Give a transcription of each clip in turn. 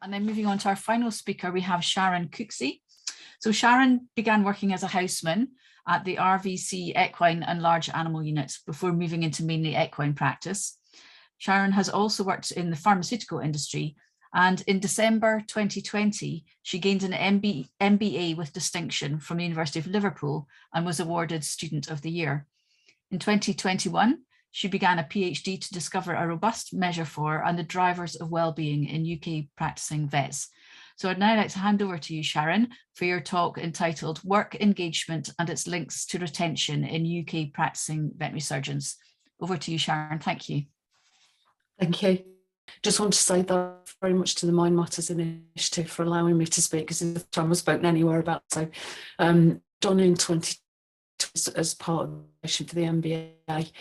And then moving on to our final speaker, we have Sharon Cooksey. So Sharon began working as a houseman at the RVC equine and large animal units before moving into mainly equine practice. Sharon has also worked in the pharmaceutical industry, and in December 2020, she gained an MBA with distinction from the University of Liverpool and was awarded Student of the Year. In 2021, she began a PhD to discover a robust measure for and the drivers of well-being in UK practising vets. So I'd now like to hand over to you, Sharon, for your talk entitled Work Engagement and its Links to Retention in UK Practising Veterinary Surgeons. Over to you, Sharon. Thank you. Thank you. Just want to say that very much to the Mind Matters initiative for allowing me to speak, because it's the time I've spoken anywhere about. So done in 2020 as part of the for the MBA.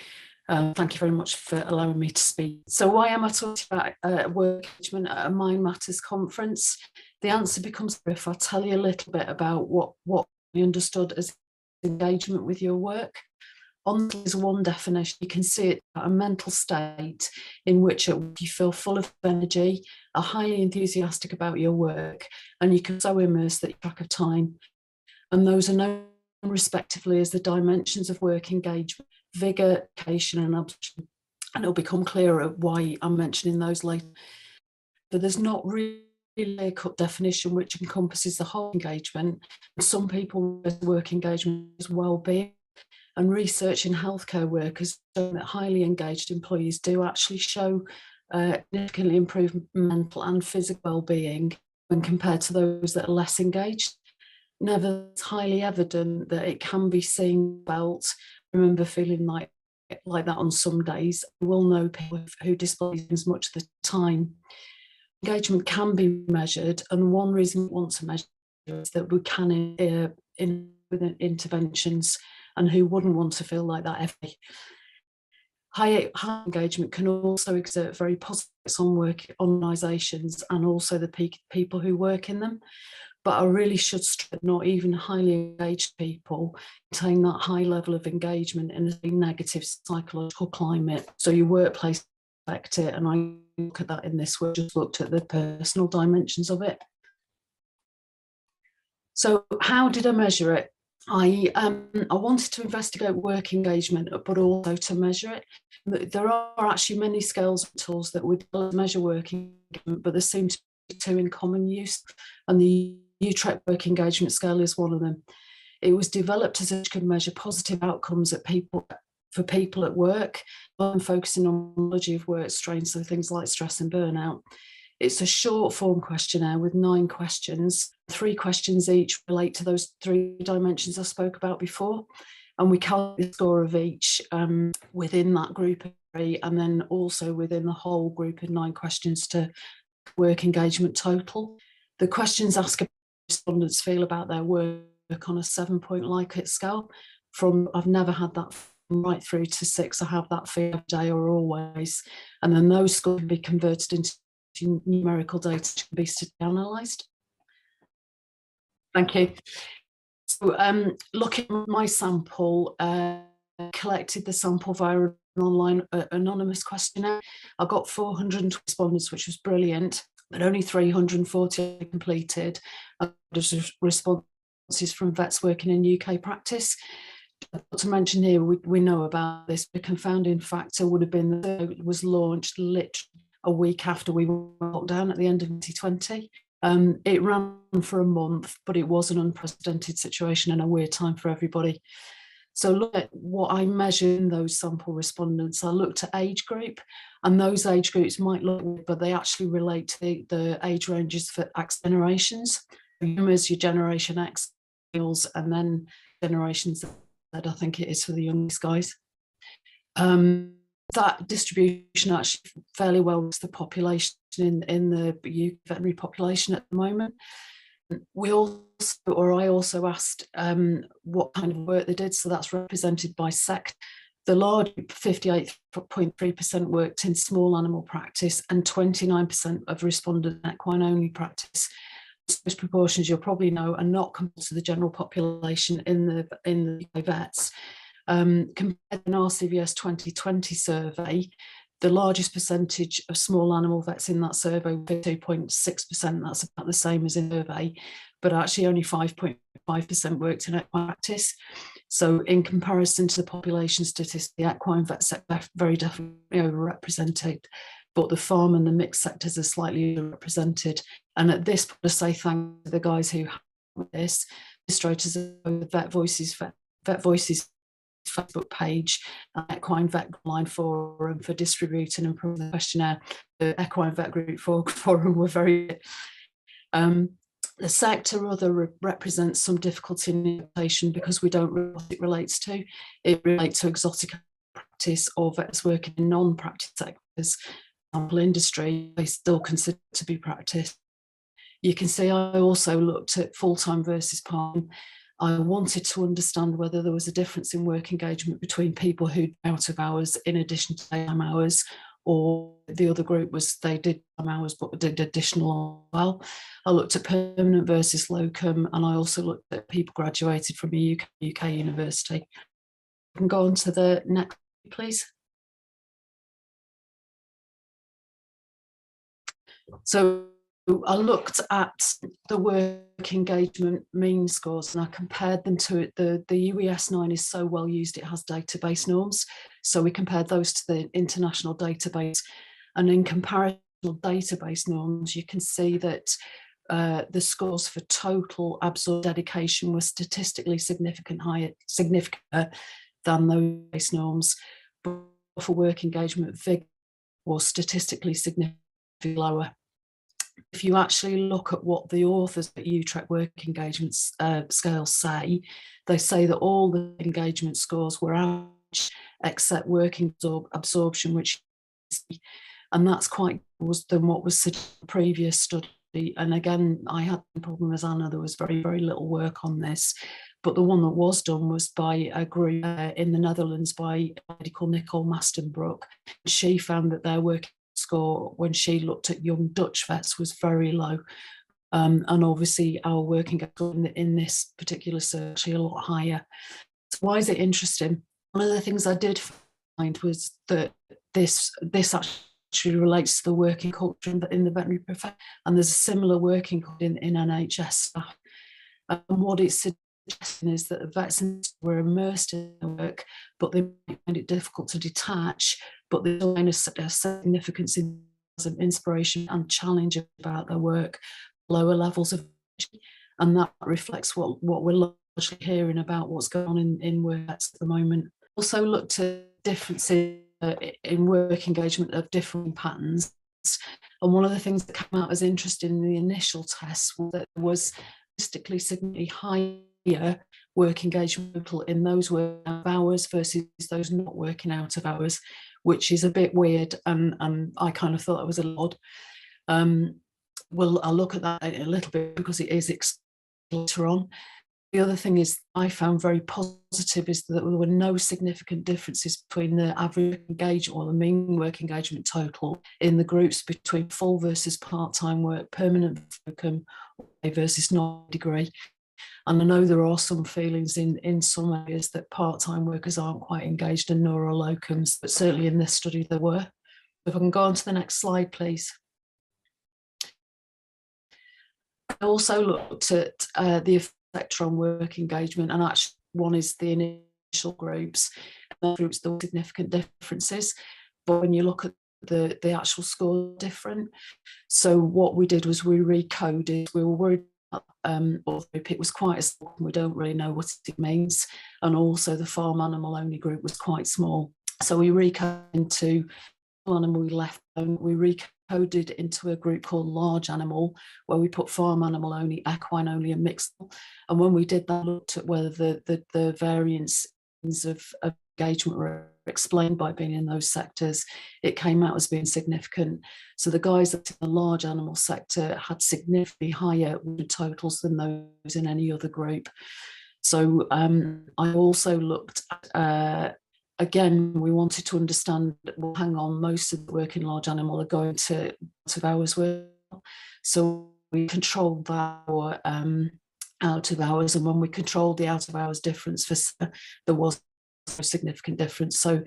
Thank you very much for allowing me to speak. So why am I talking about work engagement at a Mind Matters conference? The answer becomes if I tell you a little bit about what we understood as engagement with your work. On is one definition. You can see it a mental state in which you feel full of energy, are highly enthusiastic about your work, and you can so immerse that you track of time. And those are known respectively as the dimensions of work engagement: vigour, occasion and absorption. And it'll become clearer why I'm mentioning those later. But there's not really a cut definition which encompasses the whole engagement. Some people work engagement as well-being, and research in healthcare workers showing that highly engaged employees do actually show significantly improved mental and physical well-being when compared to those that are less engaged. Never, it's highly evident that it can be seen, felt. I remember feeling like that on some days. We will know people who display things much of the time. Engagement can be measured, and one reason we want to measure is that we can in interventions, and who wouldn't want to feel like that every high engagement can also exert very positive on work organisations and also the people who work in them. But I really should stress not even highly engaged people maintain that high level of engagement in a negative psychological climate. So your workplace affect it, and I look at that in this work, just looked at the personal dimensions of it. So how did I measure it? I wanted to investigate work engagement, but also to measure it. There are actually many scales and tools that would measure work engagement, but there seem to be two in common use, and the Utrecht work engagement scale is one of them. It was developed as it could measure positive outcomes for people at work, and focusing on knowledge of work strain, so things like stress and burnout. It's a short form questionnaire with 9 questions. 3 questions each relate to those 3 dimensions I spoke about before. And we calculate the score of each within that group of 3, and then also within the whole group of 9 questions to work engagement total. The questions ask how respondents feel about their work on a 7-point Likert scale. From I've never had that right through to 6, I have that feel every day or always. And then those scores can be converted into numerical data to be analysed. Thank you. So looking at my sample, collected the sample via an online anonymous questionnaire. I got 420 respondents, which was brilliant, but only 340 completed. Responses from vets working in UK practice. To mention here, we know about this. The confounding factor would have been that it was launched literally a week after we were locked down at the end of 2020. It ran for a month, but it was an unprecedented situation and a weird time for everybody. So look at what I measured in those sample respondents. I looked at age group, and those age groups might look weird, but they actually relate to the age ranges for X generations. As your Generation X, and then Generation Z, I think it is for the youngest guys. That distribution actually fairly well with the population in the veterinary population at the moment. I also asked what kind of work they did, so that's represented by sector. The large 58.3% worked in small animal practice, and 29% of responded in equine only practice. Those proportions you'll probably know are not compared to the general population in the vets. Compared to an RCVS 2020 survey, The largest percentage of small animal vets in that survey, 2.6%, that's about the same as in the survey, but actually only 5.5% worked in equine practice. So in comparison to the population statistics, the equine vet sector very definitely overrepresented, but the farm and the mixed sectors are slightly underrepresented. And at this point, I say thank to the guys who have this, illustrators of the Vet Voices Facebook page, Equine Vet Online Forum for distributing and promoting the questionnaire. The Equine Vet Group Forum were very the sector other represents some difficulty in interpretation because we don't know what it relates to. It relates to exotic practice or vets working in non-practice sectors. Example, industry, they still consider to be practice. You can see I also looked at full-time versus part-time. I wanted to understand whether there was a difference in work engagement between people who out of hours in addition to daytime hours, or the other group was they did some hours but did additional as well. I looked at permanent versus locum, and I also looked at people graduated from a UK university. We can go on to the next, please. So I looked at the work engagement mean scores and I compared them to it. The UES 9 is so well used, it has database norms. So we compared those to the international database. And in comparison to database norms, you can see that the scores for total absorbed dedication were statistically significant higher than those base norms. But for work engagement, VIG was statistically significantly lower. If you actually look at what the authors at Utrecht work engagement scales say, they say that all the engagement scores were average except working absorption, and that's quite worse than what was said in the previous study. And again, I had the problem as Anna, there was very, very little work on this. But the one that was done was by a group in the Netherlands by a lady called Nicole Mastenbroek. She found that their working score when she looked at young Dutch vets was very low. And obviously our working in this particular search a lot higher. So why is it interesting? One of the things I did find was that this actually relates to the working culture in the veterinary profession, and there's a similar working culture in NHS staff. And what it's suggesting is that the vets were immersed in the work, but they find it difficult to detach, but there's a significance in inspiration and challenge about their work, lower levels of energy, and that reflects what we're largely hearing about what's going on in work at the moment. Also looked at differences in work engagement of different patterns, and one of the things that came out as interesting in the initial test was that there was statistically significantly higher work engagement in those working out of hours versus those not working out of hours, which is a bit weird, and I kind of thought that was a lot. Well, I'll look at that in a little bit because it is later on. The other thing is I found very positive is that there were no significant differences between the average engagement or the mean work engagement total in the groups between full versus part-time work, permanent versus non-degree. And I know there are some feelings in some areas that part-time workers aren't quite engaged in neurolocums, but certainly in this study there were. If I can go on to the next slide, please. I also looked at the effect on work engagement, and actually one is the initial groups. And groups, there were significant differences, but when you look at the actual score, different. So what we did was we recoded. We were worried it was quite a small, we don't really know what it means, and also the farm animal only group was quite small, so we recoded into animal, we left we recoded into a group called large animal, where we put farm animal only, equine only, and mixed. And when we did that, looked at whether the variance of engagement were explained by being in those sectors, it came out as being significant. So the guys that in the large animal sector had significantly higher totals than those in any other group. So I also looked at, again, we wanted to understand, well, hang on, most of the work in large animal are going to out of hours work. So we controlled that out of hours, and when we controlled the out of hours difference, there was a significant difference. So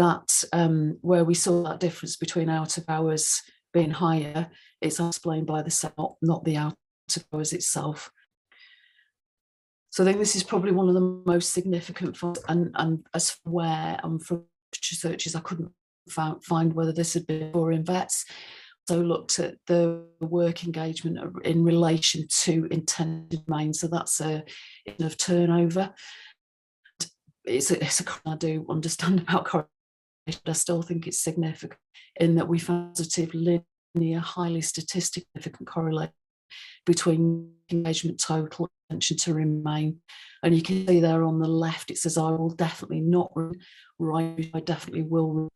that where we saw that difference between out of hours being higher, it's explained by the cell, not the out of hours itself. So I think this is probably one of the most significant, and as for where I'm from researches, I couldn't find whether this had been before in vets. So looked at the work engagement in relation to intended remain. So that's a of turnover. It's a I do understand about correlation, but I still think it's significant in that we found positive linear, highly statistically significant correlation between engagement total attention to remain. And you can see there on the left, it says, I will definitely not run, right, I definitely will run.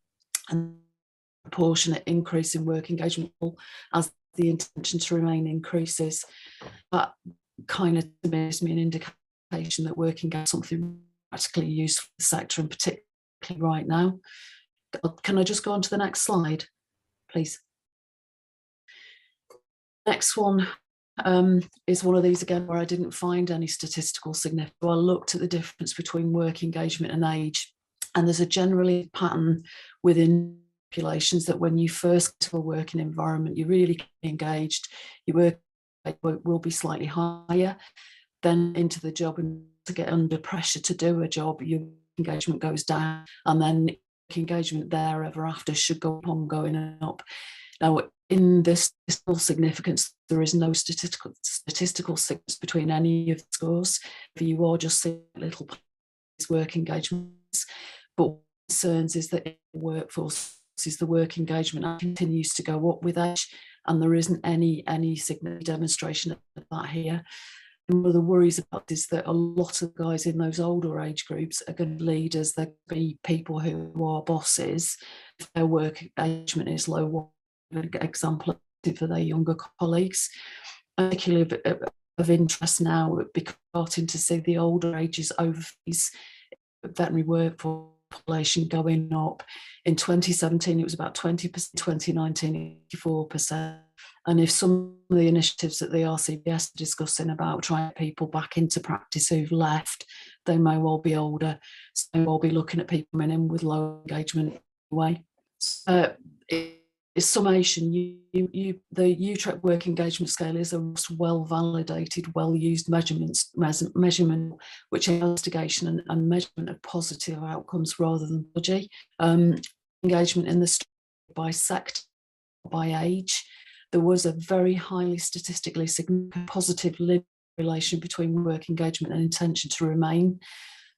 And proportionate increase in work engagement as the intention to remain increases. That kind of gives me an indication that work engagement is something practically useful for the sector, and particularly right now. Can I just go on to the next slide, please? Next one is one of these again where I didn't find any statistical significance. I looked at the difference between work engagement and age, and there's a generally pattern within populations that when you first get to a working environment, you're really engaged, your work will be slightly higher. Then into the job, and to get under pressure to do a job, your engagement goes down, and then engagement thereafter should go on going up. Now, in this significance, there is no statistical significance between any of the scores. If you are just seeing little work engagements, but what concerns is that in the workforce is the work engagement continues to go up with age, and there isn't any significant demonstration of that here. And one of the worries about is that a lot of guys in those older age groups are going to be leaders. They're going to be people who are bosses. If their work engagement is low, an example for their younger colleagues. Particularly of interest now, because we're starting to see the older ages overseas veterinary workforce population going up. In 2017, it was about 20%, 2019, 84%. And if some of the initiatives that the RCBS are discussing about trying people back into practice who've left, they may well be older. So they will be looking at people coming in with low engagement anyway. Summation, the Utrecht work engagement scale is a well validated, well used measurement which investigation and measurement of positive outcomes rather than budgie. Engagement in the by sector, by age. There was a very highly statistically significant positive relation between work engagement and intention to remain.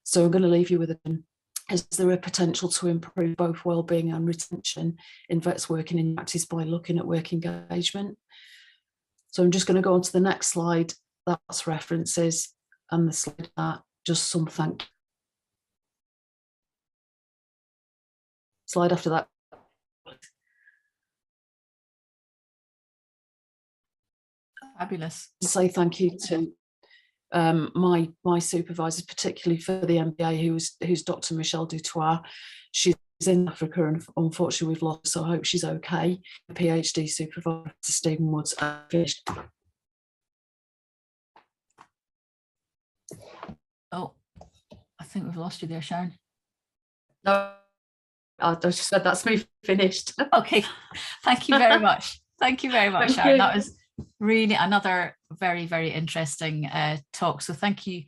So I'm going to leave you with a is there a potential to improve both well-being and retention in vets working in practice by looking at work engagement? So I'm just going to go on to the next slide. That's references, and the slide that just some thank you. Slide after that. Fabulous. Say thank you to my supervisors, particularly for the MBA, who's Dr. Michelle Dutoit. She's in Africa, and unfortunately we've lost her, so I hope she's okay. PhD supervisor Stephen Woods. Finished. Oh, I think we've lost you there, Sharon. No, I just said that's me finished. Okay, thank you very much. Thank you very much, Sharon. That was really another very, very interesting talk. So thank you